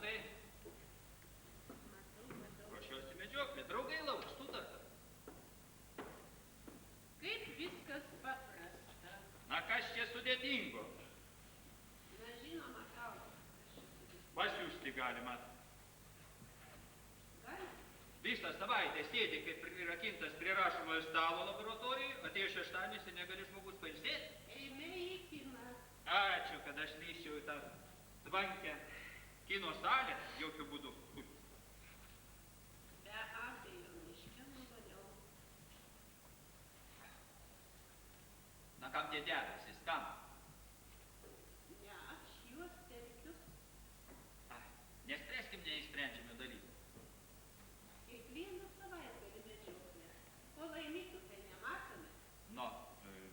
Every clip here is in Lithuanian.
matai? Ruošiuosi medžioklė, draugai lauks, sutarta. Kaip viskas paprasta. Na, kas čia sudėtingo? Na, žinoma, tau. Pasiųsti galima. Gali? Visą savaitę sėdi kaip prirakintas prie rašomojo stalo laboratorijoje, atėjo šeštadienis ir negali žmogus pailsėti. Eime į kiną. Ačiū, kad aš lįsčiau į tą tvankę kino salę, jokių būdų. Be abejo, miške nuvaliau. Na, kam tie debesis, kam? Ne, aš juos telkiu. Nespręskim neįsprendžiamų dalykų. Kiekvieną savaitgalį medžioklė. O laimikių tai nematome. Nu,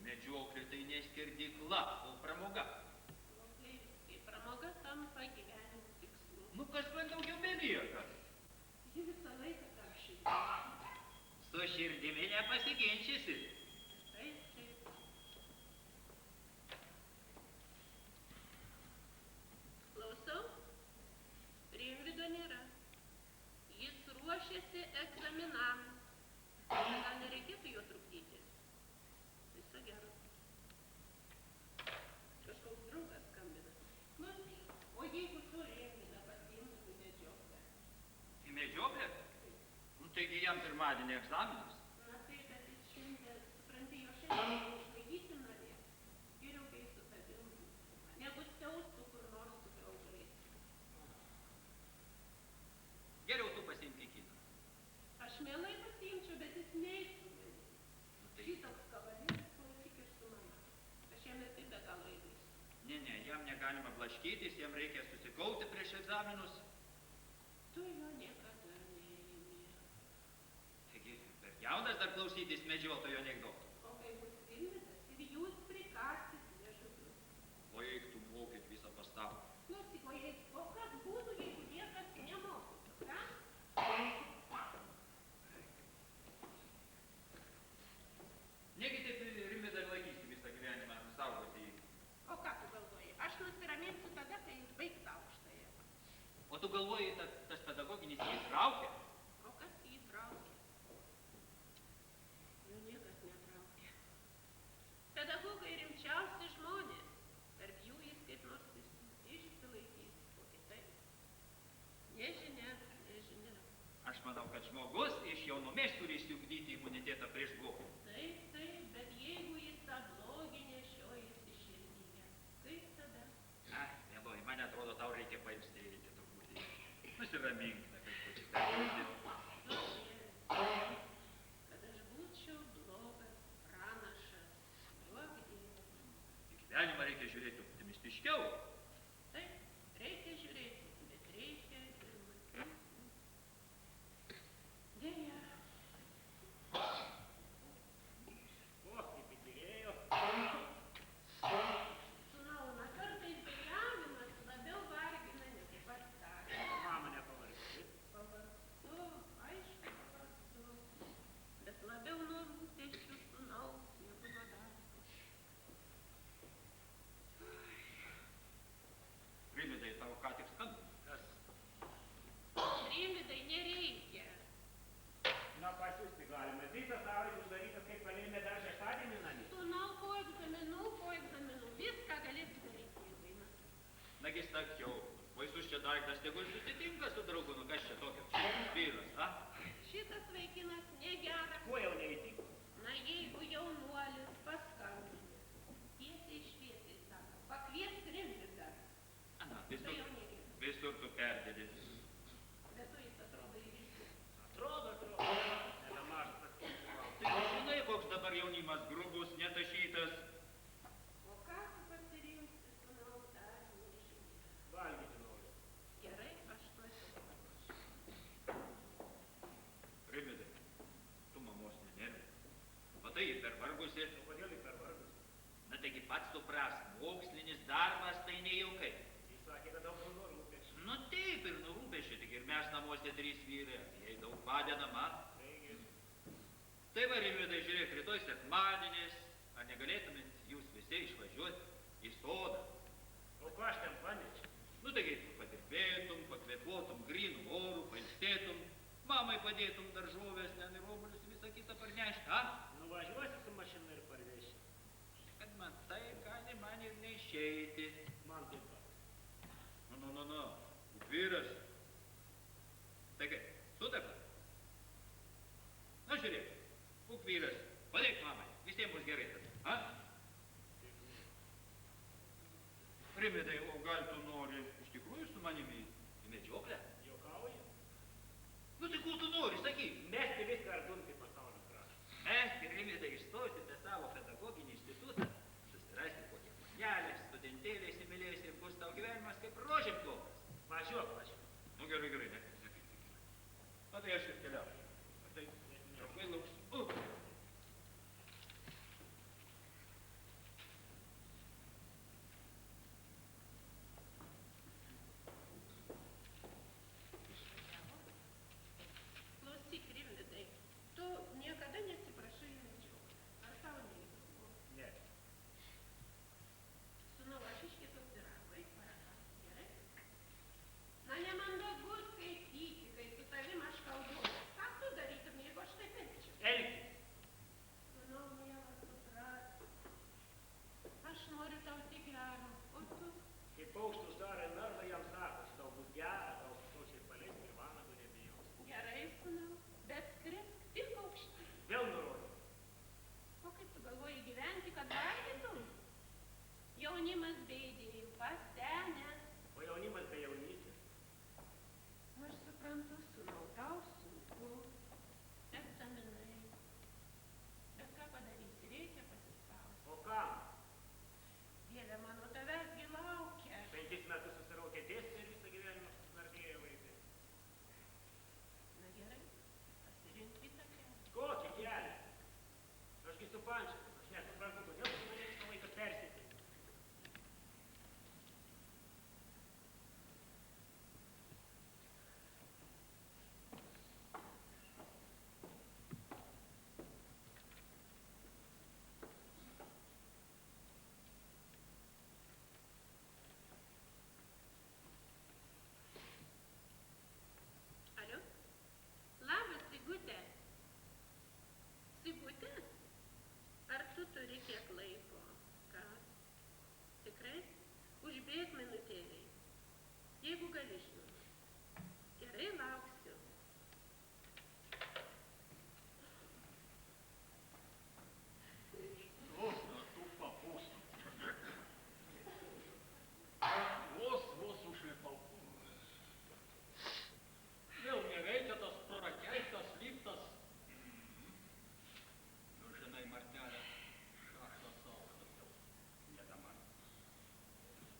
medžioklė tai ne skerdykla, o pramoga. Kai pramoga tampa gyvenimo tikslu. Nu, kas man daugiau belieka? Ji visą laiką tą širdį. Su širdimi nepasiginčysi. Taip, taip. Klausau? Rimvydo nėra. Jis ruošiasi egzaminam. Gal nereikėtų jo trukdyti? Viso gero. Kažkoks draugas skambina. Klausyk, o jeigu tu Rimvydą pasiimtum į medžioklę? Į medžioklę? Nu, taigi jam pirmadienį egzaminas. Na tai, kad jis šiandien, supranti, jo šiandien išlaikyti norės. Geriau kai su tavim, negu siaustų kur nors su draugais. Geriau tu pasiimk į kiną. Aš mielai pasiimčiau, bet jis neįtų. Šitoks kavalyras klausyk ir su mama. Aš jam ir taip be galo įgaistu. Ne, jam negalima blaškytis, jam reikia susikauti prieš egzaminus. Tu jo niekada neimi. Taigi, per jaunas dar klausytis medžiotojo anekdotų. O kai bus Rimvydas ir jūs prikasit liežuvius. O eiktų mokyt visą pastabą. Klausyk, o kas būtų, jeigu niekas nemokytų, ką? Negi taip Rimvydą ir laikysi visą gyvenimą, saugoti jį. O ką tu galvoji? Aš nusiraminsiu tada, kai jis baigs aukštąją. O tu galvoji, tas pedagoginis jį traukia? O kas jį traukia? Jo niekas netraukia. Pedagogai rimčiausi žmonės. Tarp jų jis kaip nors išsilaikys. O kitaip? Nežinia. Aš manau, kad žmogus iš jaunumės turi išsiugdyti imunitetą prieš blogį. Taip, bet jeigu jis tą blogį nešiojasi širdyje, kaip tada? Mieloji, man atrodo, tau reikia pailsėti truputį. Nusiramink, kaip počitą. Kad aš būčiau blogas pranašas, duok Dieve. Į gyvenimą reikia žiūrėti optimistiškiau. Taip, reikia žiūrėti, bet reikia ir matyti. Deja. O, kaip įtyrėjo. Sūnau, na kartais bėgiavimas labiau vargina negu pats darbas. Mama nepavargsti. Pavargstu, aišku, pavargstu, bet labiau nuo rūpesčių sūnaus negu nuo darbo. Rimvydai, tau ką tik skambino? Kas? Rimvydai, nereikia. Na, pasiųsti galima. Visas saulis uždarytas, kaip kalėjime dar šeštadienį namie. Sūnau, po egzaminų, viską galėtų daryti, jeigu eina. Nagi sakiau, baisus čia daiktas, tegul susitinka su draugu, nu kas čia tokio? Šitas vyras, a? Šitas vaikinas negeras. Kuo jau neįtiko? Na, jeigu jaunuolis paskambinė, tiesiai šviesiai sako, pakviesk Rimvydą. Ana, Tai jau negeras. visur tu perdėdi. Bet tu jis atrodo įvykiu. Atrodo. Nedamažas tas. Tai žinai, koks dabar jaunimas grubus, netašytas. O ką tu pasirinksi, sūnau, dar nežinai. Valgyti noriu. Gerai, aš tuoj pasakysiu. Rimvydai, tu mamos nenervini. Matai, ji pervargusi. O kodėl jį pervargus? Na taigi pats supras, mokslinis darbas tai nejaukai. Jis sakė, kad daug nuo rūpesčių. Nu taip ir nuo rūpesčių, tik ir mes namuose 3 vyrai, jai daug padedama. Taigi, Tai va, Rimvydai, žiūrėk, rytoj sekmadienis, ar negalėtumėt jūs visi išvažiuoti į sodą? o ką aš ten panečiau? Nu taigi, padirbėtum, pakvėpuotum. padėtum daržovės, ten ir obuolius, visą kitą parnešti, a? Nuvažiuosi su mašina ir parveši. Kad man tai gali man ir neišeiti. Man taip pat. Nu, vyras. Tai kaip, sutarta? Na, žiūrėk, būk vyras, padėk mamai, visiems bus gerai tada, a? Rimvydai, o gal tu nori iš tikrųjų su manimi į medžioklę? Juokauji? Nu, tai ko tu nori, sakyk. Mesti viską ar dumti pasaulio kraštą. Mesti, Rimvydai, išstoti tą savo pedagoginį institutą, susirasti kokią panelę, studentėlę įsimylėjusi ir bus tau gyvenimas kaip rožėm klopas. Važiuok. Nu, gerai, ne. Na, tai aš ir keliauju. Tai trumpai lauksiu. Klausyk, Rimvydai, tu niekada nesiprašai į medžioklę. Ar tau neįdomu? Ne. Sūnau, aš iš kitos pyrago, eik paragauti, gerai? Na, nemandagu skaityti, kai su tavim aš kalbu. Ką tu darytum, jeigu aš taip elgčiau? Elkis. Sūnau, mielas, supras. Aš noriu tau tik gero, o tu? Kai paukštus daro narvą, jam sako, tau bus gera, tau sočiai paleis ir vanago nebijos. Gerai, sūnau, bet skrisk tik aukštyn. Vėl nurodė. O kaip tu galvoji gyventi, kad valgytum? Jaunimas be idėjų pasenęs. O jaunimas be jaunystės. Aš suprantu, sūnau, tau sunku. Egzaminai. Bet ką padarysi, reikia pasispausti. O kam? Dieve mano, tavęs gi laukia. 5 metus susiraukė dėstė ir visą gyvenimą susnardėjo vaikai. Na gerai, pasirink kitą kelią. Kokį kelią? Ašgi supančias. Aš nesuprantu, kodėl tu mane visą laiką persikėti. Alio? Labas, Sigutė. Sigutė? Ar tu turi kiek laiko? Ką? Tikrai? Užbėk minutėliai. Jeigu gali, žinoma. Gerai, lauksiu. Tu papūstum. Vos užlipau. Vėl neveikia tas prakeiktas liftas. Nu, žinai, Martelė, 6 aukštas jau. Ne dabar.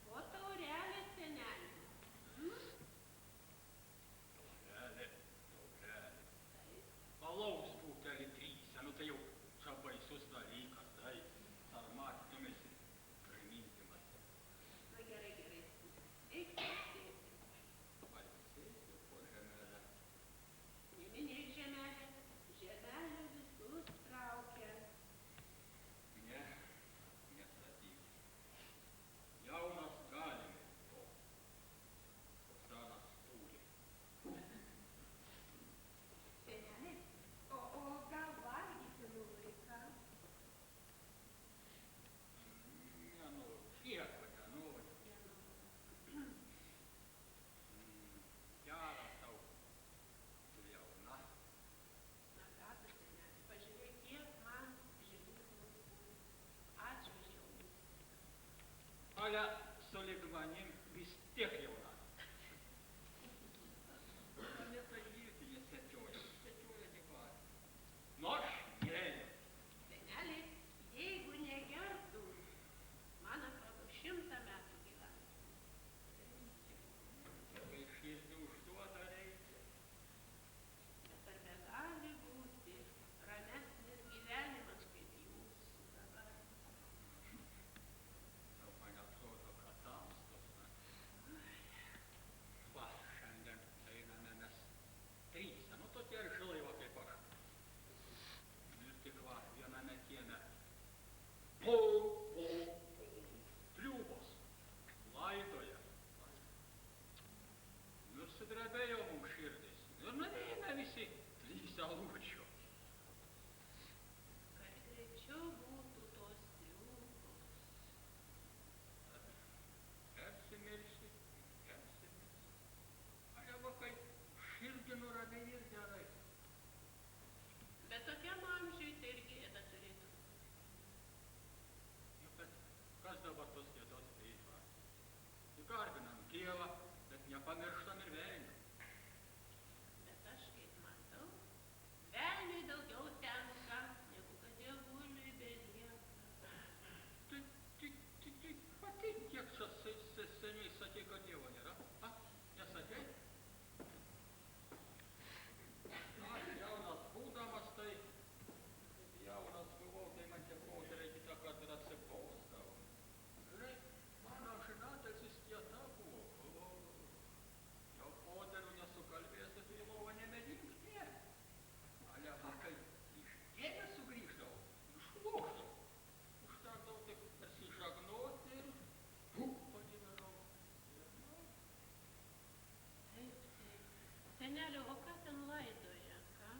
O taurelė, senelė. salučio. Kad greičiau būtų tos triukos. Persimirsi. Ale va kaip širdį nuramini ir gerai. Bet tokiam amžiui tai ir gėda turėtų. Nu, bet kas dabar tos gėdos veikla? Garbinam Dievą, bet nepamirštam ir velnio. Bet aš kaip matau, velniui daugiau tenka, negu kad dievuliui belieka. Tai pati kiek čia seniai sakei, kad Dievo nėra? A, nesakei? Aš jaunas būdamas, tai jaunas buvau, tai man tie poteriai kitą kartą ir atsibausdavo. Ir mano žinatelis kieta buvo. Jau poterių nesukalbės, tai į lovą nebedings, ne. Ale va, kai iš dėmės sugrįždavau, išlošdavau. Užtekdavau tik pasižagnoti ir pagyvenau. Taip. Senelio, o ką ten laidoja, ką?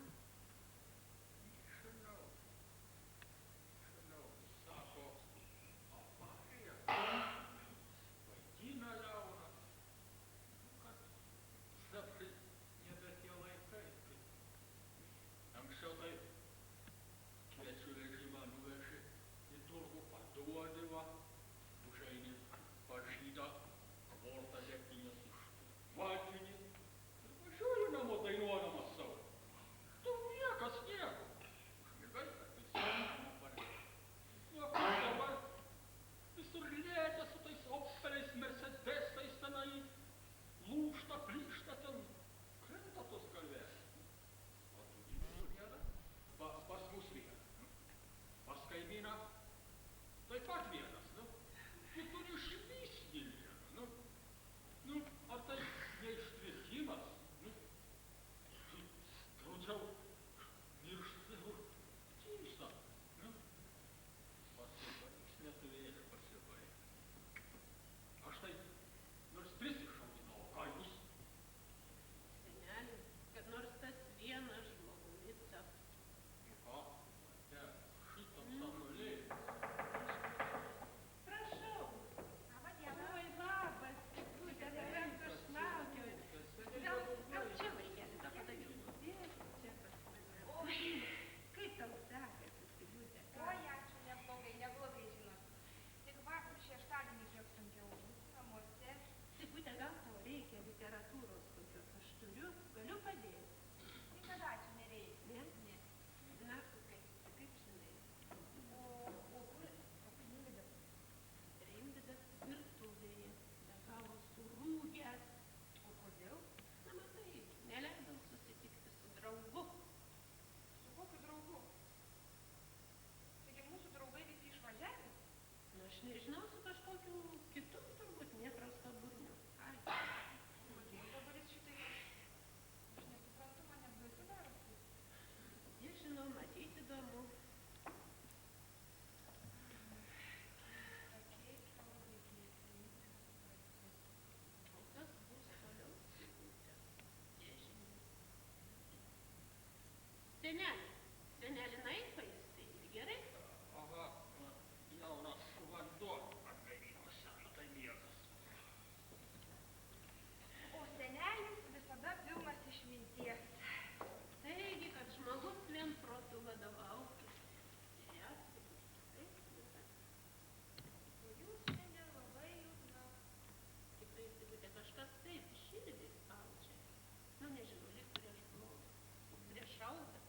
Žinau, sako, avarija, vaidina jauną, kad dabar nebe tie laikai. Anksčiau tai kviečių vežimą nuveži į turgų, paduodi va, užeini pažydą, abortą degtinės užvatini ir važiuoji namo dainuodamas savo. Tu niekas nieko. Užmigai, kad visi neparėjo. Nieko dabar visur lėtė su tais Opeliais, Mercedesais tenai, lūžta, plyšta ten, krenta tos galvės. O tu gyvūnų nėra? Pas mus vienas. Pas kaimyną taip pat vienas, nu. Kitur išvis nėra, nu. Ar tai neištvirkimas, nu. Draudžiau miršta ir tysta, nu. Pasibaigs, neturėsi pasibaigs. Aš tai nors 3 išauginau, o ką jūs? Senelio, kad nors tas vienas žmogumi taptų. Ką? Ne, šitam samuolėjui. Prašau. Oi, labas. Tavęs aš laukiau. Gal čia vaikeli, tą padaviau. Čia pas mane. Oi, kaip tau sekasi, Sigutė? Oi, ačiū, neblogai, žinot. Tik vakar šeštadienį kiek sunkiau būti namuose. Sigutė, gal tau reikia literatūros kokios? Aš turiu, galiu padėti. Niekada ačiū nereikia. Ne? Na, kaip žinai. O kur Rimvydas? Rimvydas virtuvėje, be galo surūgęs. O kodėl? Na, matai, neleidau susitikti su draugu. Su kokiu draugu? Taigi mūsų draugai visi išvažiavę? Na, aš nežinau, su kažkokiu kitu turbūt neprasto burniu. Ai, Kodėl dabar jis šitai? Aš nesuprantu, man net baisu darosi. nežinau, matyti įdomu. Pakeista labai keista, nesuprantu. O kas bus toliau, Sigutė? Nežinau. Senelį naikais, tai gerai. Aha, jaunas vanduo atgaivino seną, tai miegas. O senelis visada pilnas išminties. Taigi, kad žmogus vien protu vadovautų. Ja, taip, O jūs šiandien labai liūdna. tikrai, Sigutė, kažkas taip širdį spaudžia. Nu, nežinau, lyg prieš blogą, prieš šaltą.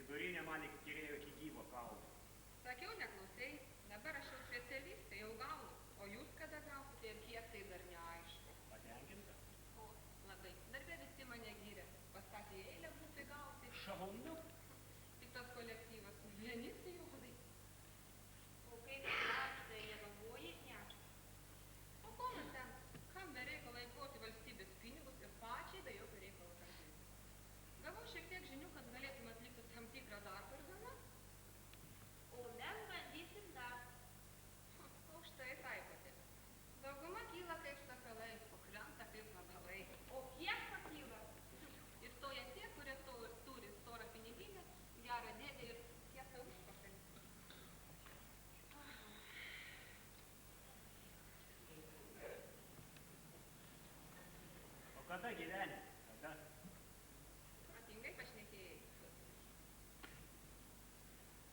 Vidurinė man įkirėjo iki gyvo kaulo. Sakiau, neklausai, dabar aš jau specialistė, jau gaunu. O jūs kada gausite ir kiek tai dar neaišku. Patenkinta? O, labai. Darbe visi mane gyrė. Pastatė į eilę būti gauti. Šaunu. Tik tas kolektyvas. Vieni sijonai. O kaip tai negalvoji, nešta. O ko man ten? Kam be reikalo eikvoti valstybės pinigus ir pačiai be jokio reikalo kalbėti. Gavau šiek tiek žinių, kad galėtum atlikti tam tikrą darbą ir gana. O mes bandysim dar. Aukštai taikote. Dauguma kyla kaip sakalai, o krenta kaip vabalai. O kiek pakyla? Įstoja tie, kurie turi storą piniginę, gerą dėdę ir tiesą užpakalį. O kada gyveni? Kada? Protingai pašnekėjai.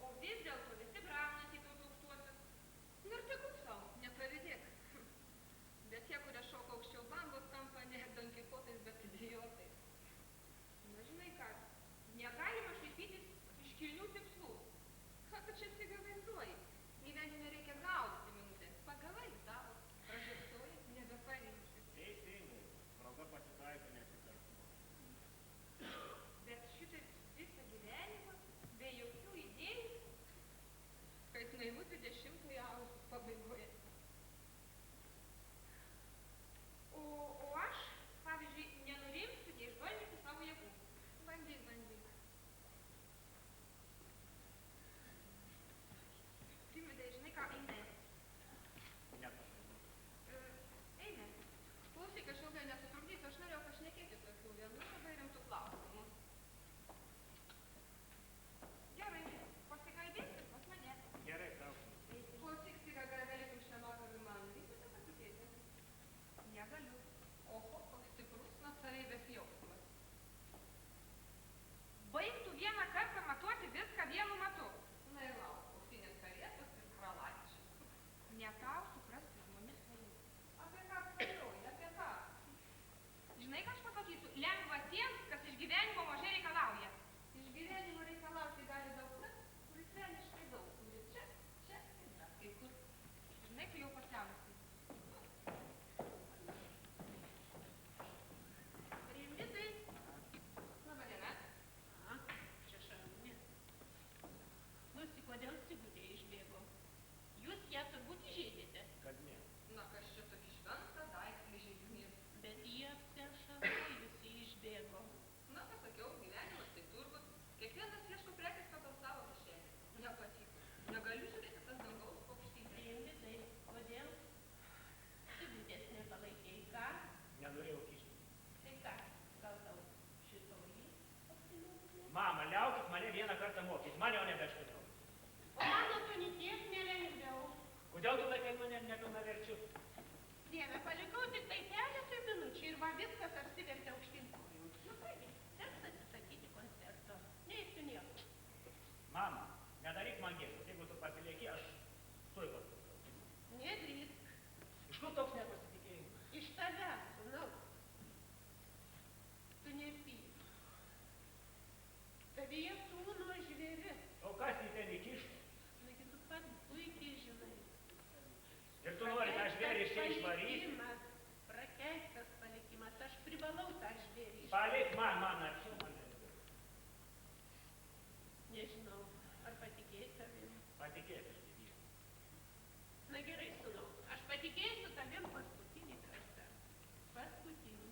O vis dėlto visi braunasi tuos aukštuosius. Nu ir tegul savo, nepavydėk. Bet tie, kurie šoka aukščiau bangos, tampa ne donkichotais, bet idiotais. Na žinai ką, Negalima šaipytis iš kilnių tikslų. ką tu čia įsivaizduoji? Gyvenime reikia gaudyti minutę. Pagavai tavo, pražiopsoji, nebeparinksi. Teisingai. Proga pasitaiko nesikartu. Bet šitaip visą gyvenimą, be jokių idėjų. Kaip naivu 20-ojo amžiaus pabaigoje. O aš, pavyzdžiui, nenurimsiu, neišbandžiusiu savo jėgų. Bandyk, bandyk. Rimvydai, žinai ką, eime. Nepasakysiu. Eime. Klausyk, aš ilgai nesutrukdysiu, aš norėjau pašnekėti tokių vienų labai rimtų klausimų. Gerai, pasikalbėsim pas mane. Gerai, klausimas. Klausyk, Siga, gal galėtum šią vakarą man vykti patikėti? Negaliu. Oho, koks stiprus nuosavybės jausmas. Baigtų vieną kartą matuoti viską vienu matu. Na ir lauk, auksinės karietos ir pralaičius. Ne tau suprasti žmonės svajų. Apie ką svajoji, apie ką? Žinai, ką aš pasakysiu? Lengva tiems, kas iš gyvenimo mažai reikalauja. Iš gyvenimo reikalauti gali daug tas, kuris velniškai daug turi. Čia ir dar kai kur. Žinai, tu jau pasenusi. Rimvydai. Laba diena. Čia Šarūnė. Klausyk, kodėl Sigutė išbėgo? Jūs ją turbūt įžeidėte, Kad ne. Na, kas čia tokį šventą daiktą įžeidinės? bet jie apsiašarojusi išbėgo. Na, pasakiau, gyvenimas tai turbūt. Kiekvienas ieško prekės pagal savo kišenę. Nepatiko. Negaliu žiūrėti tas dangaus paukštynės. Rimvydai, kodėl Sigutės nepalaikei, ką? Nenorėjau kišti. Tai ką, gal tau šitoji apsinuodė? Mama, liaukit mane vieną kartą mokyti. Man jau nebeškodėl. O mano tu niek nelengviau. Kodėl tu laikai mane nepilnaverčiu? Dieve, palikau tik tai keletui minučių ir va viskas apsivertė aukštyn kojų. Nu kągi, teks atsisakyti koncerto. Neįsiu nieko. Mama, nedaryk man gėdos. Jeigu tu pasilieki, aš tuoj pasilieki. Nedrįsk. Iš kur toks nepasitikėjimas? Iš tavęs, sūnau. Tu nepyk. Tavyje tūno žvėris. O kas jį ten įkišo? Nagi tu pats puikiai žinai. Ir tu nori tą žvėrį iš čia išvaryti? Palikimas, prakeiktas palikimas. Aš privalau tą žvėrį išvaryti. Palik man arčiau mane. Nežinau, ar patikėjai tavim. Patikėk, aš nevyriu. Na gerai, sūnau, aš patikėsiu tavim paskutinį kartą. Paskutinį.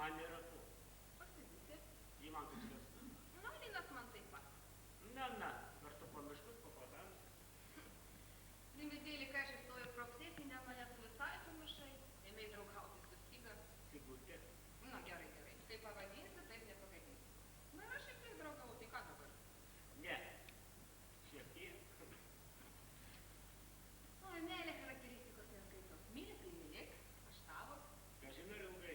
Man nėra ko. Pasibūti. Ji man kaip skęsta. Na, Linas man taip pat. Na, kartu po miškus, po patamsį. Rimidėlį, kai aš įstojau profesinę, mane tu visai pamiršai. Ėmei draugauti su Styga. Sigutė. Na, gerai. Kaip pavadinsi, taip nepagadinsi. Na, ir aš šiek tiek draugavau, tai ką dabar? Ne. Šiek tiek. Oi, meilė charakteristikos neskaitos. Myli, tai mylėk. Aš tavo. Kažin ar ilgai.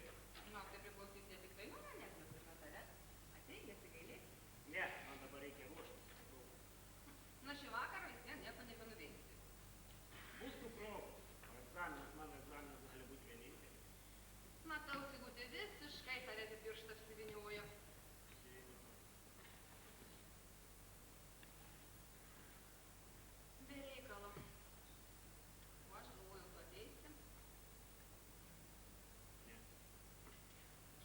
Na, tai priklausys ne tik tai nuo manęs, bet ir nuo tavęs. Ateik, nesigailėk. Ne, man dabar reikia ruoštis. Na, šį vakarą vis vien nieko nebenuveiksi. Bus tų progų. Mano egzaminas gali būti vienintelis. Matau, Sigutė visiškai tavęs į pirštą apsiviniojo. Be reikalo. O aš galvojau, tu ateisi. Ne.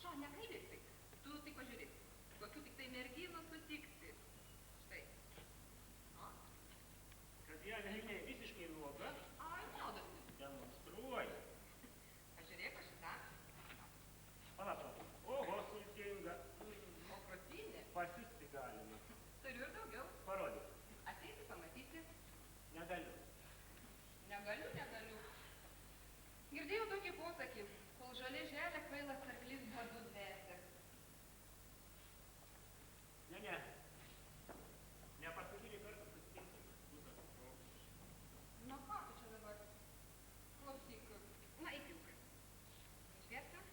Šo, nekalbėk taip. Tu tik pažiūrėk. Kokių tik tai merginų sutiksi. Štai. O? Kad ją velniai visiškai nuoga, Ai, maudosi. demonstruoja. Pažiūrėk, aš tą. Palauk. Oho, sultinga. O protinė. Pasiusti galima. Turiu ir daugiau. Parodyk. Ateisi pamatyti. Negaliu. Negaliu. Girdėjau tokį posakį. Kol žolė želia, kvailas arklys badu dvesia. Ne. Ne paskutinį kartą susitinkame. Būtas progos. Nu ką tu čia dabar? Klausyk. Na, įpilk. Išgerti?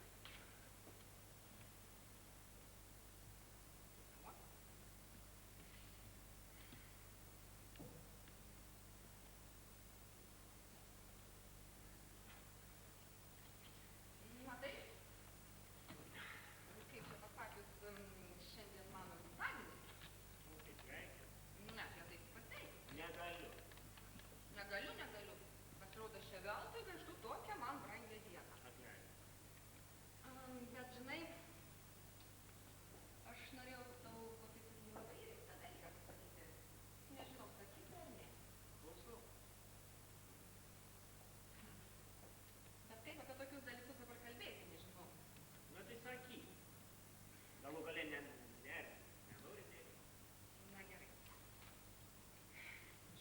O? Matai? Kaip čia pasakius, šiandien mano gimtadienis. Nu, tai sveikia. Ne, čia taip pasveikinti. Negaliu. Negaliu. Pasirodo, šia veltui gaištu tokią man brangią dieną. Atleidžiu. Bet žinai, aš norėjau tau kokį tokį labai rimtą dalyką pasakyti. Nežinau, sakyti ar ne. Klausau. Bet kaip apie tokius dalykus dabar kalbėti, nežinau. Na tai sakyk. Galų gale nenori dėti. Na gerai.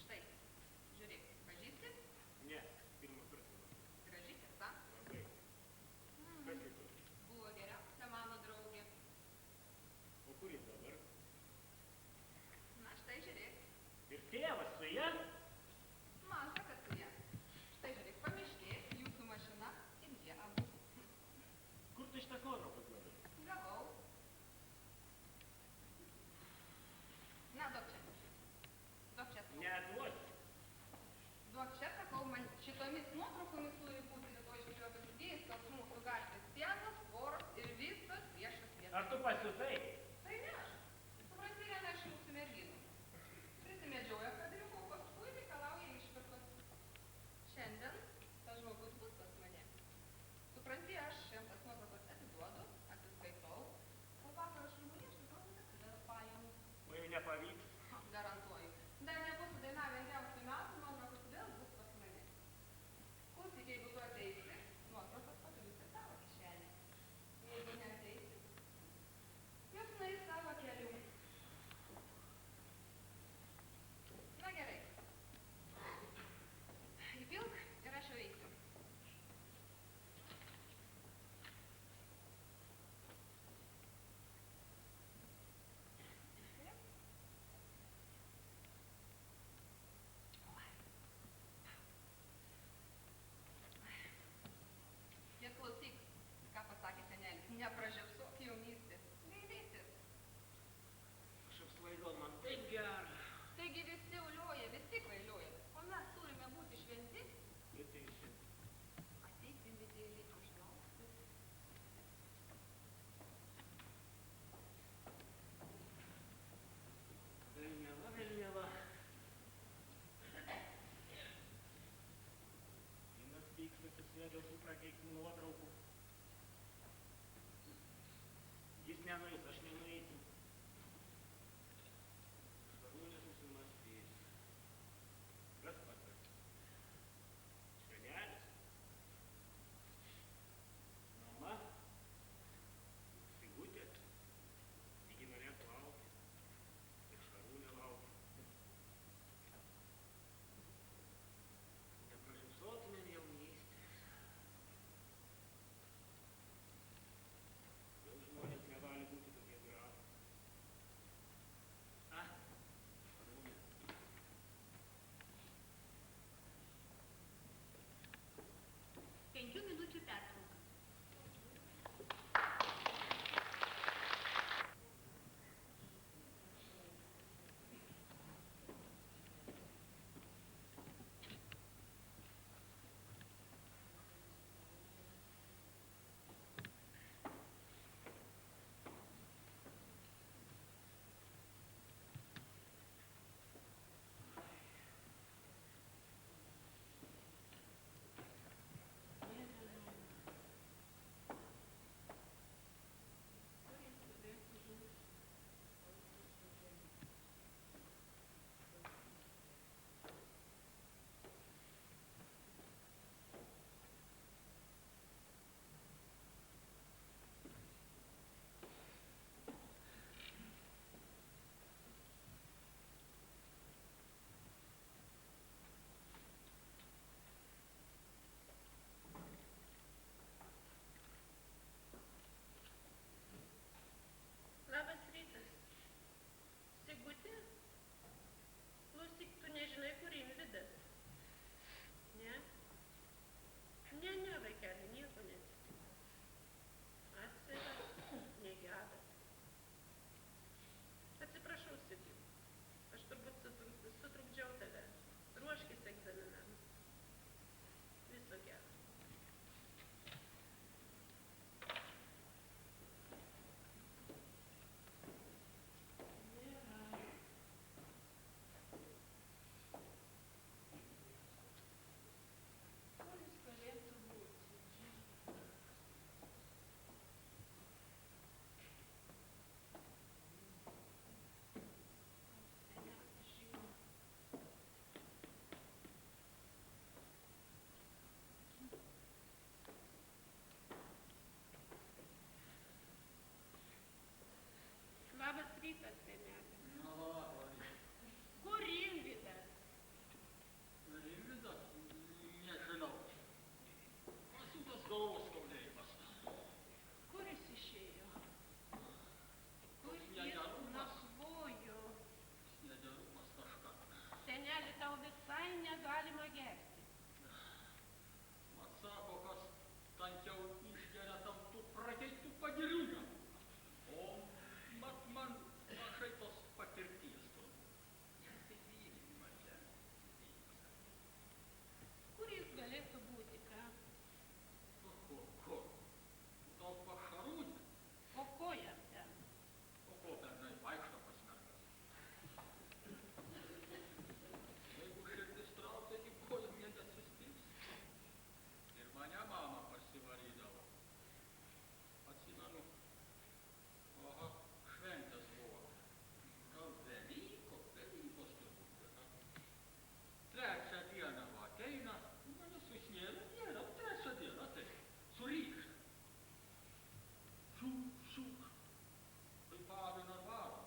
Štai, žiūrėk, pažįsti? Ne, pirmą kartą. Graži tiesa. Labai. Kas tai tu? Buvo geriausia mano draugė. O kur jis dabar? Na, štai žiūrėk. Ir tėvas su ja? Maža, kad su ja. Štai žiūrėk, pamiškė, jūsų mašina ir jie abu. Kur tu šitas nuotraukas gavai? Gavau. Na, duok čia. Duok čia. Neduosiu. Duok čia, sakau, man šitomis nuotraukomis turi būti rytoj išvažiuoja pasidėjęs, kad mūsų gatvės sienos, tvoros ir visas viešas vietas. Ar tu pasiutai? Tai ne aš. Supranti, Irena, aš jūsų merginų. Prisimedžioja kadriukų, paskui reikalauja išpirkos. Šiandien tas žmogus bus pas mane. Supranti, aš jam tas nuotraukas atiduodu, atsiskaitau, o vakar aš žmonių iš tikrųjų neturėjau pajamų. O jau nepavyks. Garantuoju. Dar nebus sudainavę geriausių metų, nuotraukos vėl bus pas mane. Klausyk, jeigu tu ateisi, nuotraukos paklius į tavo kišenę. Jeigu neateisi, jos rytas, senelė. Na, labas. Kur Rimvydas? Rimvydas? Nežinau. Pasiūtas galvos skaudėjimas. Kur jis išėjo? Kur jis Negerumas. nakvojo? Negerumas kažką. Senelė, tau visai negalima gerti. Man sako, kas tankiau išgeria, tam tų prakeiktų pagirių nebūna. O mat man mažai tos patirties turbūt. Įsivylimas čia. Kur jis galėtų būti, ką? Kur? Gal pašarūnė? O ko jam ten? O ko bernai vaikšto pas mergas? Jeigu širdis traukia, tai kojom jie neatsispins. Ir mane mama parsivarydavo. Atsimenu, aha, šventės buvo. Gal Velykos turbūt. Trečią dieną va ateina, mane susnėlė, nėra, trečią dieną tai surykšta. Šuk. Tai pavina varo.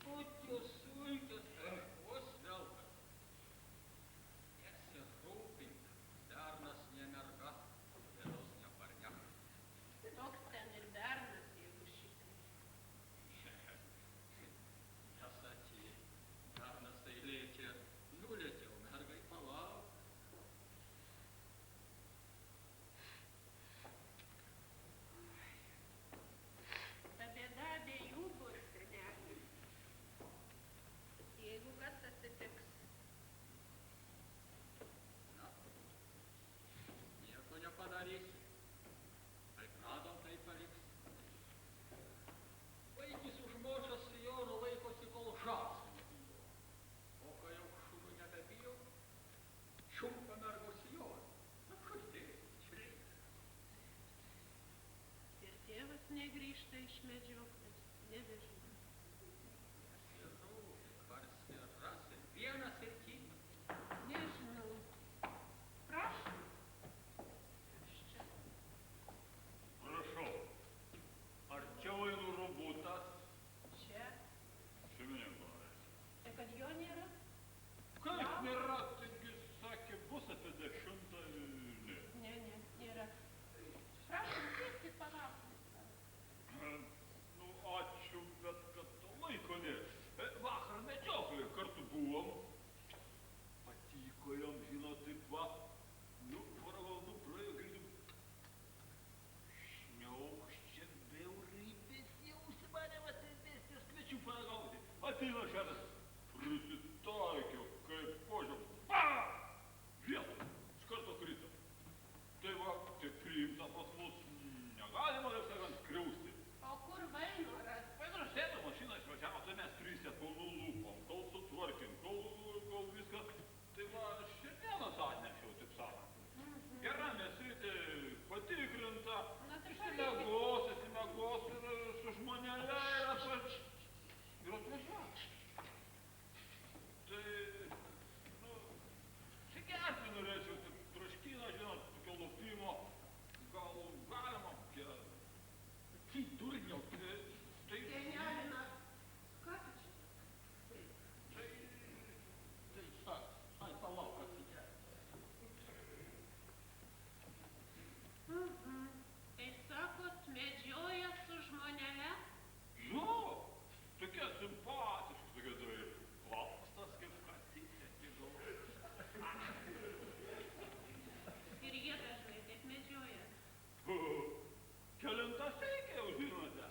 Putės, sultės, vos velkas. Nesirūpink, bernas ne merga, vėliaus ne parneka. Toks ten ir bernas, jeigu šitai. Nesakyk, bernas tai lėkė, nulėkiau, mergai palauk. Ta bėda abiejų bus, senelė. Jeigu kas atsitiks. Na, nieko nepadarysi. Kaip radom, tai paliks. Vaikis užmočęs sijono laikosi, kol žąsų nebijo. O kai jau šunų nebebijo, čiumpa mergo sijoną. Na, šuštės, čreikas. Ir tėvas negrįžta iš medžioklės, nebežino. Nesirūpink, parsiras ir vienas ir kitas. Nežinau. Prašom. Aš čia. Prašau, arčiau einu robotas, Čia. šeimininkas. Tai kad jo nėra? Kaip nėra, taigi sakė, bus apie 10. Ne. Ne, nėra. Prašom, sėskit, palaukit. Nu, ačiū, bet kad laiko ne. Vakar medžioklėje kartu buvom. Patiko jam, žinot, taip va. Nu, porą valandų praėjo, girdim. Šniaukščia beurai, bet jau užsimanė vasarvestės kviečių paragauti. Ateina žemės, prisitaikiau, kaip požiūrė. Bam! Vietoj, iš karto krito. Tai va, tai priimta pas mus. Negalima, taip sakant, skriausti. O kur Vainoras? Vainoras sėdo mašiną išvažiavo, tai mes trysia, kol nulūpom, kol sutvarkėm, kol viską. Tai va, šiandienas atnešiau, taip sakant. Gera mėsytė, patikrinta, Na, tai išsimiegos ir su žmonėle ir atvažiavo. Tai, nu, sigerti norėčiau, taip troškyną, žinot, tokio lupimo, gal galima, Ty durniau, tai, Senelina. Ką tu čia? tai sak, ai palauk atsigerti. Tai sakot, medžioja su žmonele? jo, tokia simpatiška, tokia tai lapstas kaip katytė, tik galvoju. Ir jie dažnai taip medžioja. Kelintą seikę jau žinote.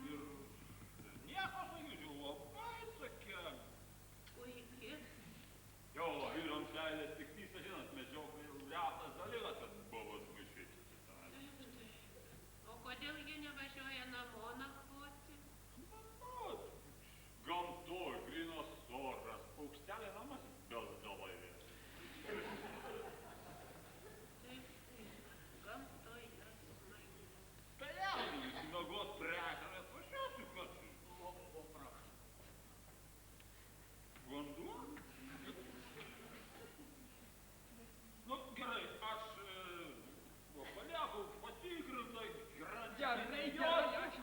Ir nieko sakyčiau, labai tokia. Puiki. Jo, vyrams leidęs tik tysą, žinot, medžioklė jau retas dalykas, kad buvo maišyti. O kodėl jie nevažiuoja namo nakvoti? Nu, gamtoj, grynas oras, paukštelė namas, bezdalai. Taip, gamtoje smagu. Tai jau, sinagos prekarės, važiuosiu, kad O prašau. vanduo. Nu, gerai, aš palieku patikrintą, Gerai, jo, aš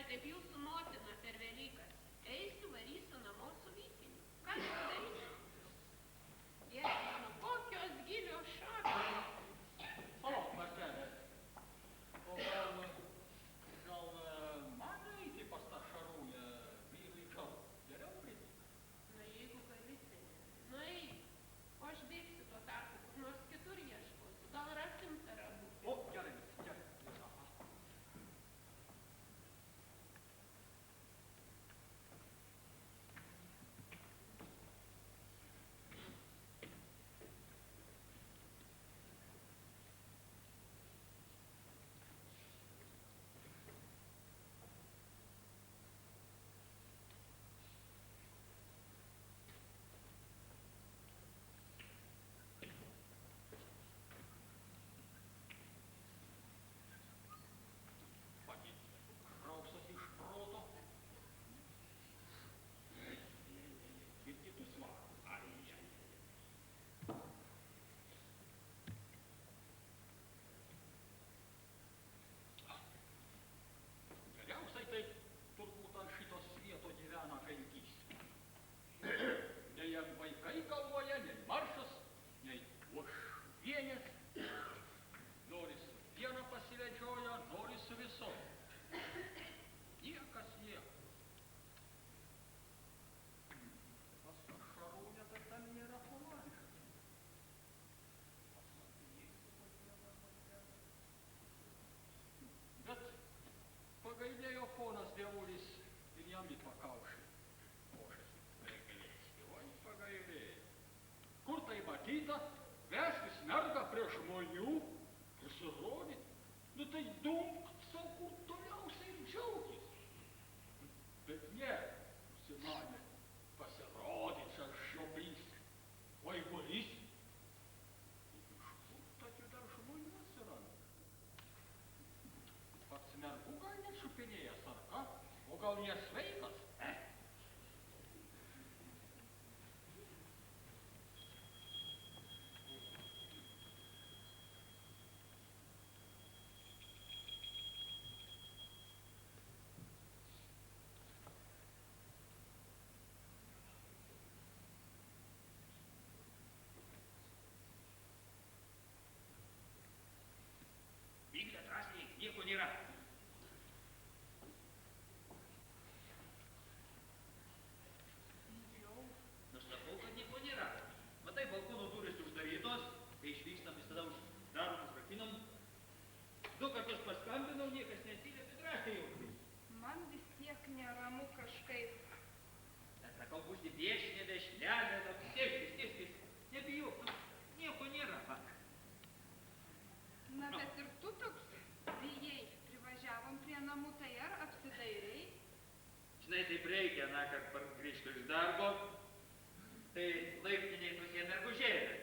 taip jūsų motina per Velykas. Eisiu, varysiu namo su Vykiniu. Ką jūs padarysiu? Jėzus, nu kokios gilios šakos. Palauk, Martelė. O gal man eiti pas tą Šarūnę vyrui gal geriau pritinka? Na, jeigu gali, tai nu eik. O aš bėgsiu tuo tarpu, kur nors kitur ieškosiu. Gal rasim tarabų. O, gerai, gerai. Rausas iš proto. Ir kitus varo. Geriausiai tai turbūt ant šito svieto gyvena gaidys. Nei vaikai galvoja, nei maršas, nei uošvienės. Nori su viena pasivedžioja, nori su visom. Niekas nieko. Pas tą Šarūnę, bet ten nėra polaniška. Bet pagailėjo ponas dievulis ir jam į pakaušį. Košės reikalėsi, oi pagailėjo. Kur tai matyta? Vestis mergą prie žmonių, pasirodyt. Nu tai dumk sau kur toliausiai ir džiaugis. Bet ne, užsimanė, pasirodyt čia žioplys. O eigulys? Iš kur tokių dar žmonių atsiranda? Pats mergų gal nešupinėjęs, ar ką? O gal nesveikas? Vyklė drąsiai, nieko nėra. Nu, sakau, kad nieko nėra. Matai, balkono durys uždarytos, kai išvykstam, visada uždarom, užrakinam. 2 kartus paskambinau, niekas neatsiliepė, drąsiai jau. Man vis tiek neramu kažkaip. Bet sakau, būsi viešinė dešinelė, sėskis, nebijok, nieko nėra. Va. Na, bet ir tu toks bijai. Privažiavom prie namų, tai ar apsidairei? Žinai, taip reikia, kad grįžtų iš darbo, tai laiptiniai tokie mergužėlė.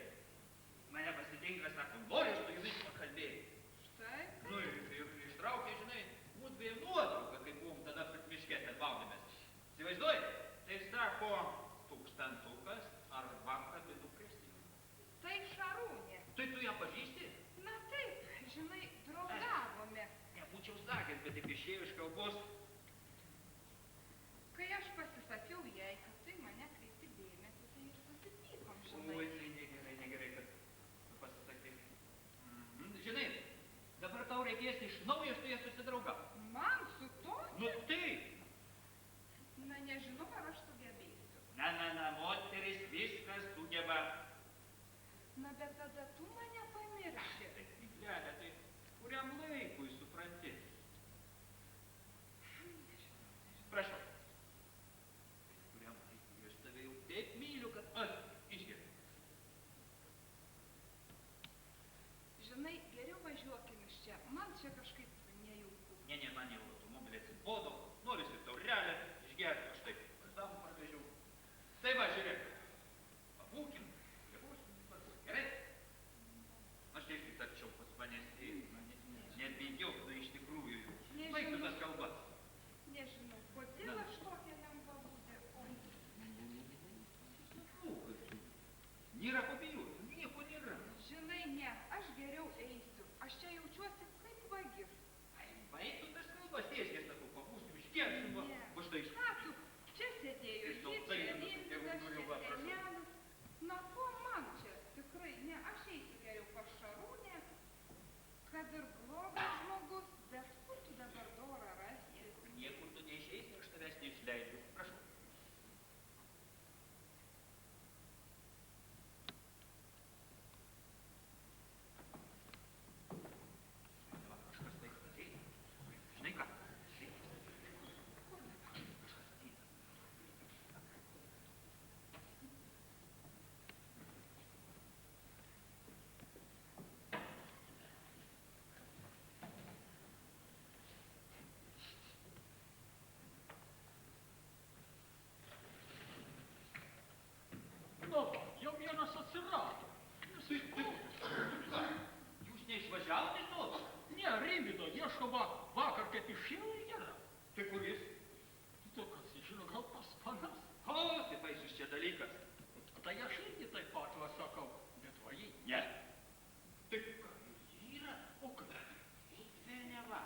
Mane pasitinka, sako, nori su jumis pakalbėti. Štai. Nu ir ištraukė, žinai, mūdvėjų nuotrauką, kai buvom tada miške ten maudėmės. Įsivaizduoji, tai sako, 1000 arba kabinų kristinų. Tai Šarūnė. Tai tu ją pažįsti? Na taip, žinai, draugavome. Nebūčiau sakęs, bet taip išėjo iš kalbos. Kai aš pasisakiau jai, kad tai mane kreipti dėmesį, tai ir susipykom, žinai. Oi, tai negerai, kad tu pasisakai. Žinai, dabar tau reikės iš naujo su ja susidraugauti. Man su tokia? Nu taip. Na, nežinau, ar aš sugebėsiu. Na, moteris viskas sugeba. Na, bet tada tu mane pamirši. Tai, Vyklelė, tai kuriam laikui supranti? Prašau. Kuriam laikui aš tave jau taip myliu, kad... Išgeri. Žinai, geriau važiuokim iš čia. Man čia kažkaip nejauku. Ne, man jau automobilį atsibodo, norisi taurelę išgerti, aš taip tam parvežiau. Tai va, žiūrėk, pabūkim, gerai? Aš irgi tačiau pas manęs, nebijok, nu iš tikrųjų, baigtų tas kalbas. Nežinau, kodėl aš tokia lengva būdė. Nėra ko bijoti, nieko nėra. Žinai, ne, aš geriau eisiu. Aš čia jaučiuosi kaip vagis. Baigtų tas kalbas, tiesiai, sakau, pabūsim išgerti. ieško vakar, kaip išėjo ir gera. Tai kuris? Tai kas, žino, gal pas panas. O, tai baisus čia dalykas. Tai aš irgi taip pat va sakau, bet va jį. Ne. Tai ką, yra? O ką? Tai ne va.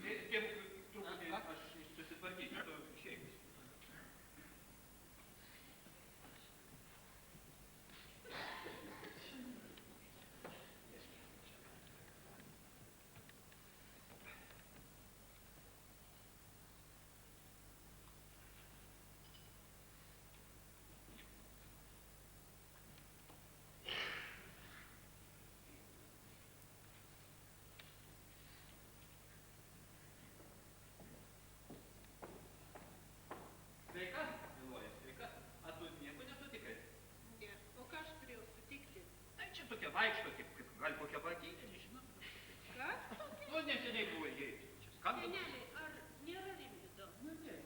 Tėvuk, truputį aš susitvarkysiu, tu išeik. Sveika, Miloja, sveika. A tu nieko nesutikai? Ne, o ką aš turėjau sutikti? Tai čia tokia vaikšto, kaip gal kokia batytė, nežinau. Kas tokia? Nu, neseniai buvo įėjus. Čia skambino. Seneliai, ar nėra Rimvydo? Nu, ne.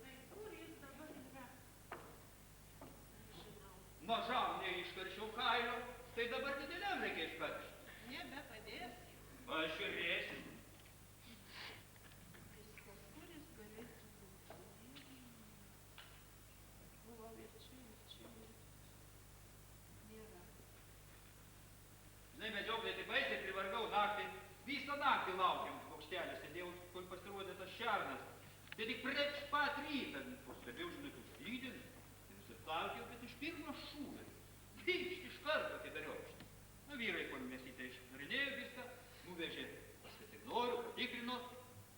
Tai kur jis dabar yra? Žinau, Mažam neiškaršiau kailio, tai dabar dideliam reikia iškaršti. nebepadės. Pažiūrėsim. Viskas, kur jis galėtų būti? Buvau ir čia. Nėra. Žinai, medžioklė, tai baisiai privargau naktį. Visą naktį laukiam paukštelį, sėdėjau, kol pasirodė tas šernas. Tai tik prieš pat rytą pastebėjau, žinai, tų slydin. Ir nusiplaukiau, bet iš pirmo šūvio. Pykšt iš karto, kai dariau. Nu, vyrai, kol mėsytę išnarinėjo viską, nuvežė pas veterinorių, patikrino.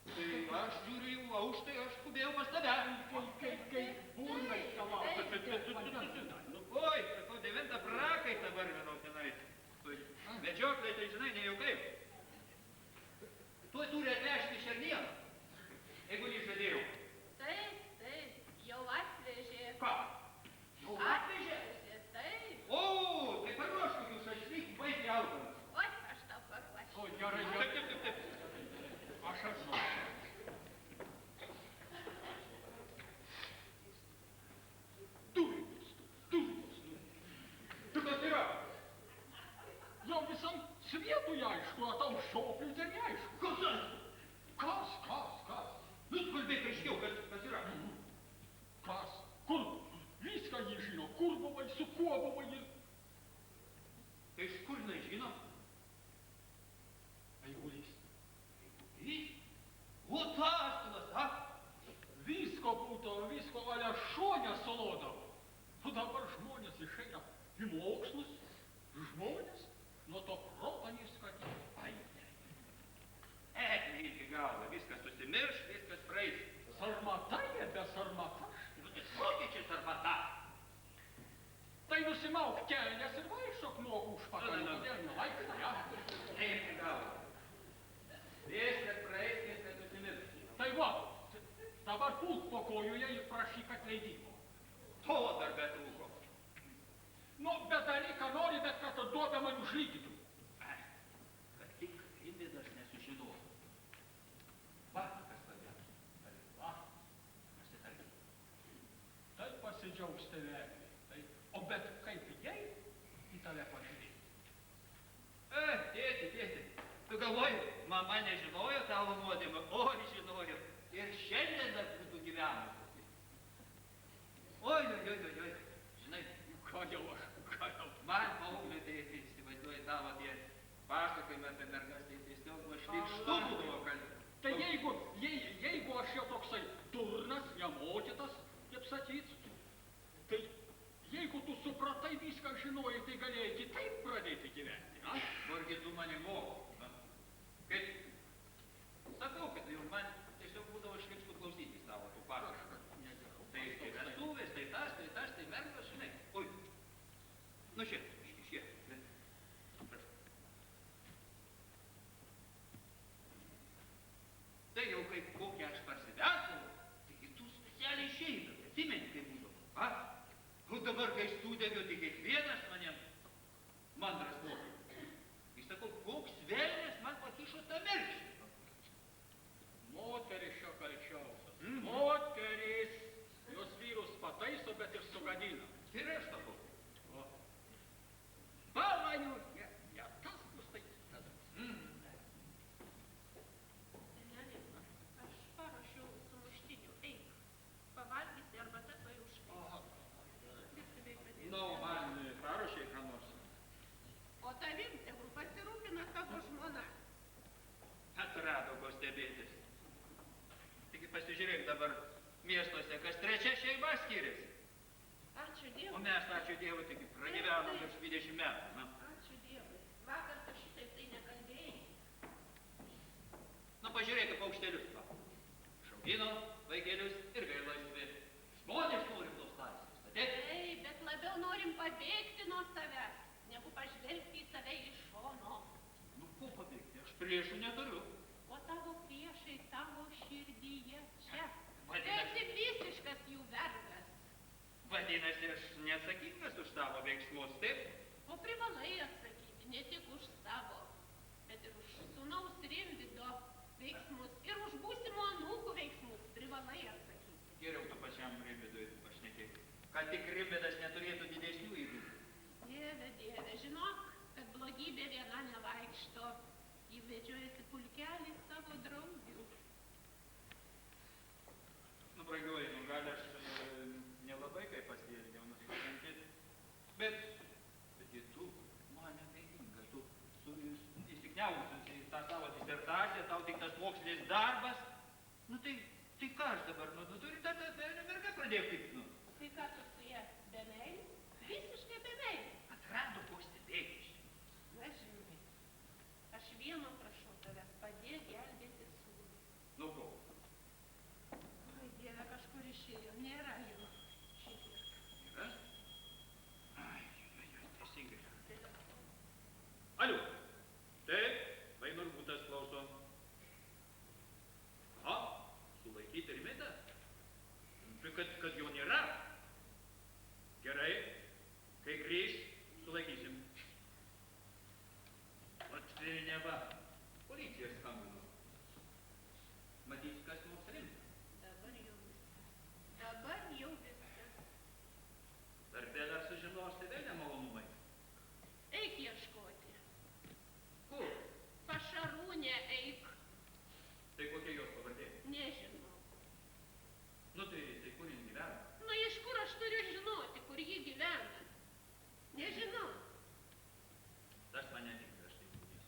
Tai aš žiūriu jau, o už tai aš skubėjau pas tave. Kaip būna skalauti. Nu, oi, sakau, 9 prakaitą varvinau tenai. Medžioklė, tai žinai, ne jau kaip. Tuoj turi atvežti šernieną, jeigu nežadėjau. Taip, jau atvežė. Ką? Jau atvežė? Taip. O, tai paruošk kokių šašlykų, baisiai alkanas. Oi, aš tau paruošiu. O, gerai, Taip, gerai. taip, taip, taip. Aš žinau. Durinis. Tu kas yra? Jau visam svietui aišku, o tau šopliui dar neaišku. Kas aš? Kas? Nu, kalbėk aiškiau, kas yra? Kas? Kur? Viską jį žino. Kur buvai, su kuo buvai ir... Tai iš kur jinai žino? Eigulys. Jis? O tas, a? Visko būdavo, visko, ale šuo nesolodavo. O dabar žmonės išeina į mokslus, žmonės nuo to proto neskatė. Ai, ne. Ne iki galo, viskas susimirš, viskas praeis. Sarmata jie be sarmataš. Nu, tai kokia čia sarmata? Tai nusimauk kelnes ir vaikščiok nuogų užpakalį, kodėl nevaikštai, ja? Ne iki galo. Viskas praeis, viskas susimirš. Tai va, dabar pulk po kojuje ir prašyk atleidimo. To dar betrūko. Nu, bet daryk, ką nori, bet kad duobę man užlygytų. Ai, kad tik Rimvydas nesužinotų. Va, kas labiausiai. Va, Pasitarkim. tai pasidžiaugs tėvelį. Tai, o bet kaip jai į tave pažiūrėti? Tėti, tu galvoji, mama nežinojo tavo nuodėmę, oi žinojo. Ir šiandien dar būtų gyvenusi. Oi, žinai, Ką jau aš, ką jau. man paaugliui tai įsivaizduoji tavo tie pasakojimai apie mergas, tai tiesiog nuo švirkštų būdavo kalbėti. Tai jeigu aš jau toksai durnas, nemokytas, kaip sakyt, tai jeigu tu supratai viską žinojai, tai galėjai kitaip pradėti gyventi, na? Norgi tu mane moko. Kaip sakau, kad jau man tiesiog būdavo švirkštų klausytis tavo tų pasakojimų. Tai vestuvės, tai tas, tai mergas, žinai. Oi, nu šie. Tai jau kaip kokią aš parsivesdavau, taigi tu specialiai išeidavai, atsimeni, kaip būdavo, a? O dabar, kai sudegio, tai kiekvienas manim mandras buvo. Jis sakau, koks vėl pažiūrėk dabar miestuose, kas trečia šeima skiriasi. Ačiū O Dievui. mes, ačiū Dievui, tik pragyvenom virš 20 metų. Na, Ačiū Dievui. Vakar tu šitaip tai nekalbėjai. nu pažiūrėk, paukštelius. Va. Šaugino vaikelius ir vėl laisvi. Žmonės norim tos laisvės. Taip? Ei, bet labiau norim pabėgti nuo savęs, negu pažvelgti į save iš šono. Nu, ko pabėgti? Aš priešų neturiu. O tavo priešai tavo širdyje čia. Tu Vadinasi, esi visiškas jų vergas. vadinasi, aš neatsakingas už tavo veiksmus, taip? O privalai atsakyti ne tik už savo, bet ir už sūnaus Rimvydo veiksmus ir už būsimo anūkų veiksmus privalai atsakyti. Geriau tu pačiam Rimvydui pašnekėk. Kad tik Rimvydas neturėtų didesnių įdų. Dieve, Dieve, žinok, kad blogybė viena nevaikšto. Ji vedžiojasi pulkelį savo draugių. Nu, brangioji, nu gal aš nelabai kaip pasielgiau, nusikanti. Bet tu man nedaininga, tu įsikniausius į tą savo disertaciją, tau tik tas mokslinis darbas. Nu tai ką aš dabar, nu turi tą mergą pradėti kaip, nu. Tai ką tu su ja be meilės? Visiškai be meilės. Atrado ko stebėtis. Na, žinai, aš vieno prašau tavęs, padėk gelbėti sūnų. Nu ko? Oi, Dieve, kažkur išėjo, nėra jau šitiek. Yra? Ai, teisingai. Aliu. Taip, Vainurgutas klauso. Aha, sulaikyti Rimvydą? Kad jo nėra. Gerai, kai grįš, sulaikysim. Ot, neva, policija skambino. Matyt, kas mums rimta. Dabar jau viskas. Dabar jau viskas. Dar sužinosi vėl nemalonumai. Eik ieškoti. Kur? Pašarūnė eik. Tai kokia jos pavardė? Nežinau. Nu tai kur jis gyvena? Nu, iš kur aš turiu žinoti, kur ji gyvena? Nežinau. Tas mane tikrai, aš tai būdys.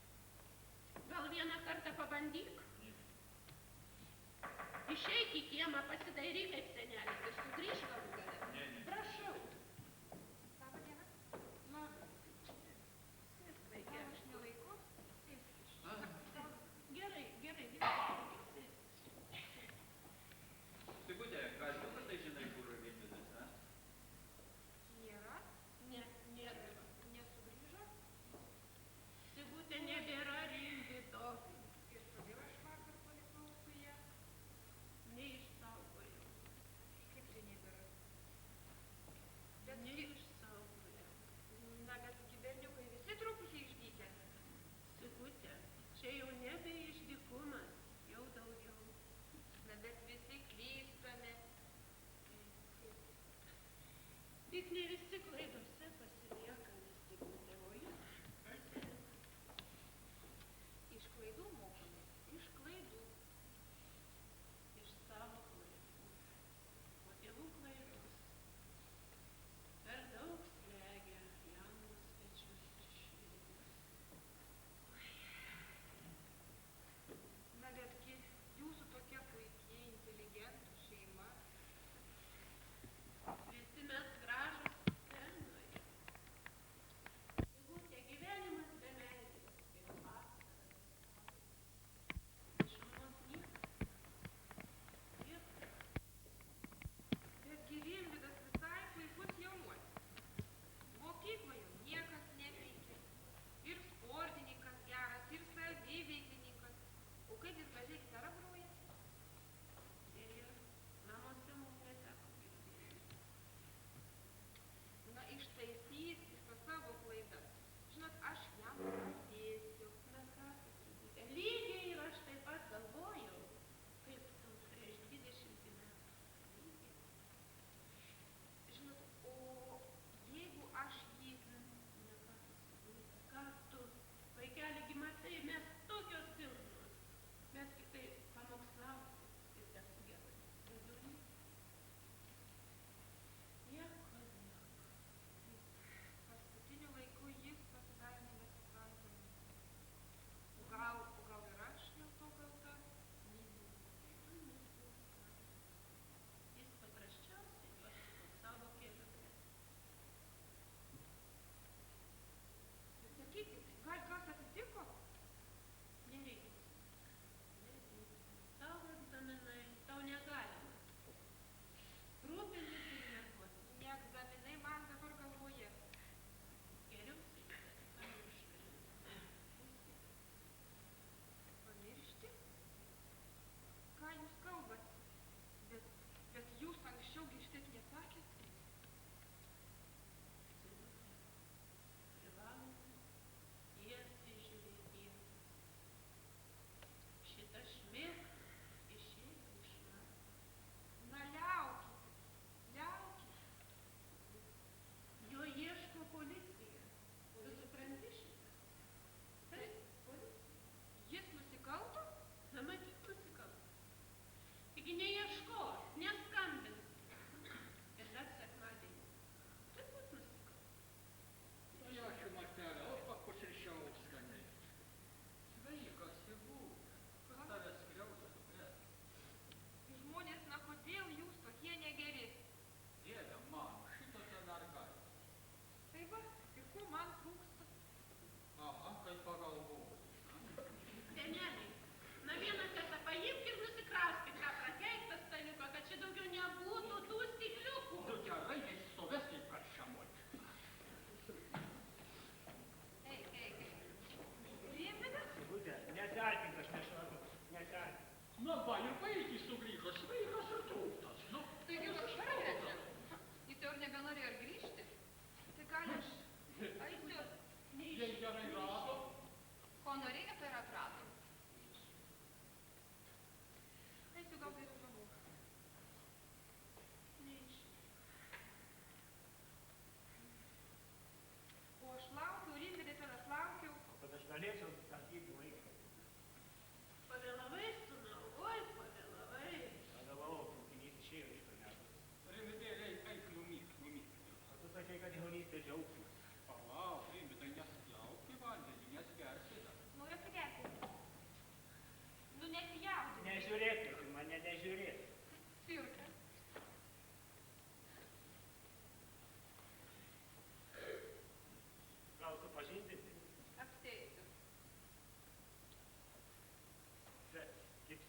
Gal vieną kartą pabandyk? Išeik į kiemą, pasidairyk kaip senelis ir sugrįžk galų gale. Ne. Prašau. Labą dieną. Sėsk, Gal vaikeli. aš nelaiku? Gerai, gerai, viskas. Sėsk. Sigutė, gal tu tai žinai, kur Rimvydas, a? Nėra. Ne, nėra. Nesugrįžo. Sigutė nebėra Rimvydo. Ir kodėl aš vakar palikau su ja? Neišsaugojau. Kaip tai nebėra? Bet Neišsaugojau. na, bet gi berniukai visi truputį išdykę. Sigutė, čia jau nebe išdykumas, jau daugiau. Na, bet visi klystame. Tik ne visi klaidose pasilieka, nes Sigutė, o jis Iš klaidų mokomės. iš klaidų, iš savo klaidų, o tėvų klaidos per daug slegia jaunus pečius ir širdis. Na, betgi jūsų tokia puikiai inteligentų šeima. Visi mes gražus,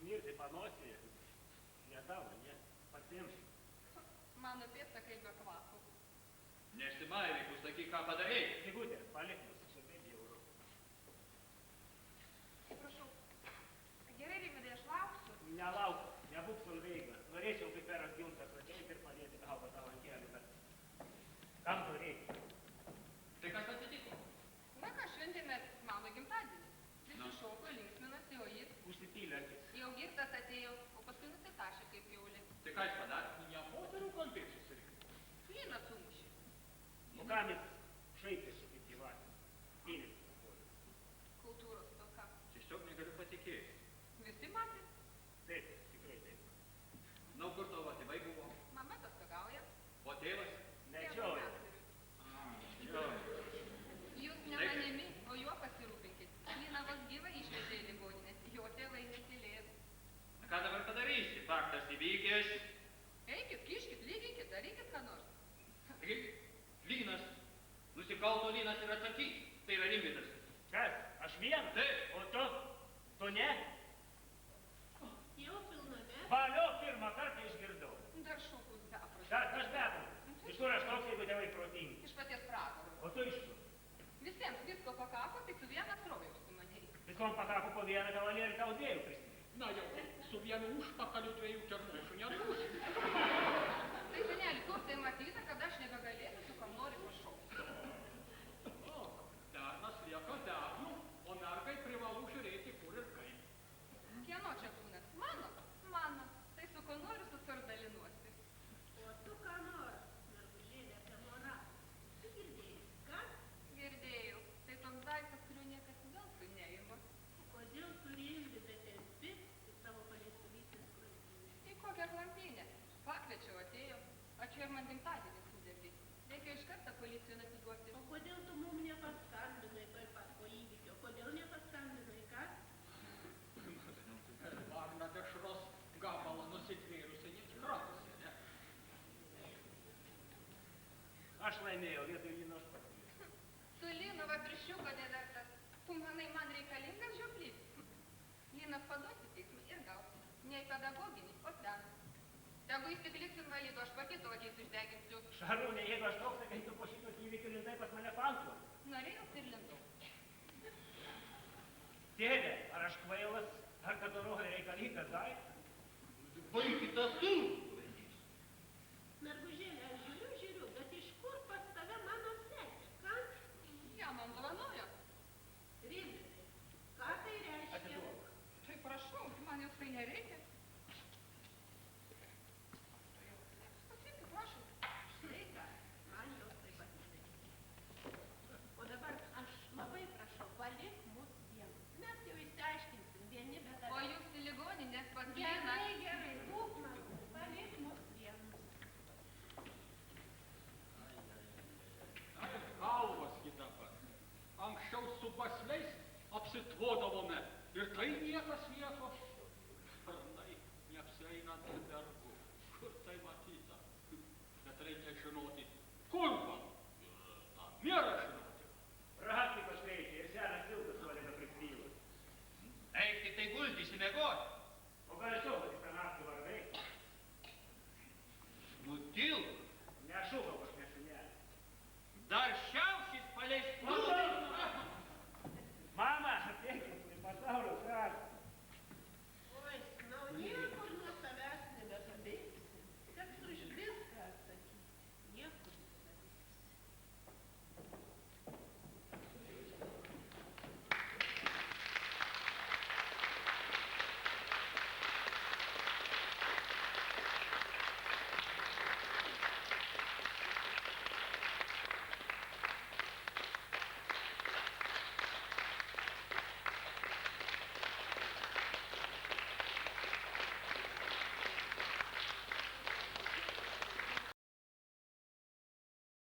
smirti panosėje. Ne tavo, ne. Patiems. Mano pėdsakai be kvapo. Nesimaivik, sakyk, ką padarei. Sigutė, palik mus, čia taip bjauru. Prašau. Gerai, Rimvidai, aš lauksiu. Nelauk, nebūk Solveiga. Norėčiau kaip peras Gintas ateit ir padėti galvą tavo ant kelių, bet kam to reikia? Tai kas atsitiko? Na ką, šventėme mano gimtadienį. Visi šoko, linksminasi, o jis Užsipylė akis. jau girtas atėjo, o paskui nusitašė kaip jaulė. Tai ką jis padarė? Ne moterų kalbėt susirinko. Lyną sumušė. O kam jis šaipėsi kaip gyvatė? Pylėsi. Kultūros toka. Tiesiog negaliu patikėti. Visi matė. Taip, tikrai taip. Nu, kur tavo tėvai buvo? Mama atostogauja. O tėvas? Medžioja. Jūs ne manimi, o juo pasirūpinkit. Lyną vos gyvą išvežė į ligoninę. Jo tėvai netylės. Na ką dabar padarysi? Faktas įvykęs. Eikit, kiškit, lyginkit, darykit ką nors. Lynas. Nusikalto Lynas ir atsakys. Tai yra Rimvydas. Kas? Aš vienas? Taip. O tu? Tu ne? Jau pilname. Valio pirmą kartą išgirdau. Dar šokus beprotis. Kas betas? Iš kur aš toks, jeigu tėvai protingi? Iš paties pragaro. O tu iš kur? Visiems visko pakako, tik tu vienas rojaus tu manei. Viskom pakako po vieną kavalierį, tau dviejų prisimė. Na jau, su vienu užpakaliu 2 kermošių nebus. Tai, seneli, kur tai matyta, kad aš nebegalėsiu su kam nori pašaukti. O, dernas lieka dernu, o mergai privalu žiūrėti kur ir kaip. Kieno čia kūnas? Mano? Mano. Tai su ko noriu susardalinuosi. O tu ką nors, mergužėlė apie moralą. Tu girdėjai, ką? Girdėjau. Tai toks daiktas, kurio niekas veltui neima. Kodėl turi Rimvydą tempi į savo paleistuvystės klampynę? Į kokią klampynę? Pakviečiau, atėjo. Ačiū ir man gimtadienį sudėlį. Reikia iš karto policijon atiduoti. O kodėl tu mum nepaskambinai tuoj pat po įvykio? Kodėl nepaskambinai, ką? Varna dešros gabalą nusitvėrusi, neatsikratusi, ne? Aš laimėjau, vietoj Lino aš pakviesiu. Tu Lino vatrišiuko nevertas. Tu manai man reikalingas žioplys? Linas paduosi teismui ir gausi. Ne pedagoginį, o seną. Tegu jis tik liks invalidu, aš pati tavo akis išdeginsiu. Šarūnė, jeigu aš toks, tai tu po šitos įvykių lindai pas mane panklo. Norėjau ir lindau. Tėdė, ar aš kvailas, ar kad dorogai reikalingas daiktas? Baikit tas tu. Mergužėlė, aš žiūriu, bet iš kur pas tave mano sekė, ką? Ja man dovanojo. Rimvydai, ką tai reiškia? Atiduok. Tai prašau, man jos tai nereikia. Pasipik, prašau. Štai ką, man jos taip pat nereikia. O dabar aš labai prašau, palik mus vienus. Mes jau išsiaiškinsim vieni, bet O jūs į ligoninės pas Liną. Gerai, gerai, būk man, palik mus vienus. Galvas gi dabar. Anksčiau su basliais apsitvodavome ir tai niekas nieko. Sparnai neapsieinant vergu. Kur tai matyta? Bet reikia žinoti, kur man. Nėra žinoti. Praktikos reikia ir senas vilkas suolėme prisvylas. Eik tik tai guldysi mėgoti. O gal aš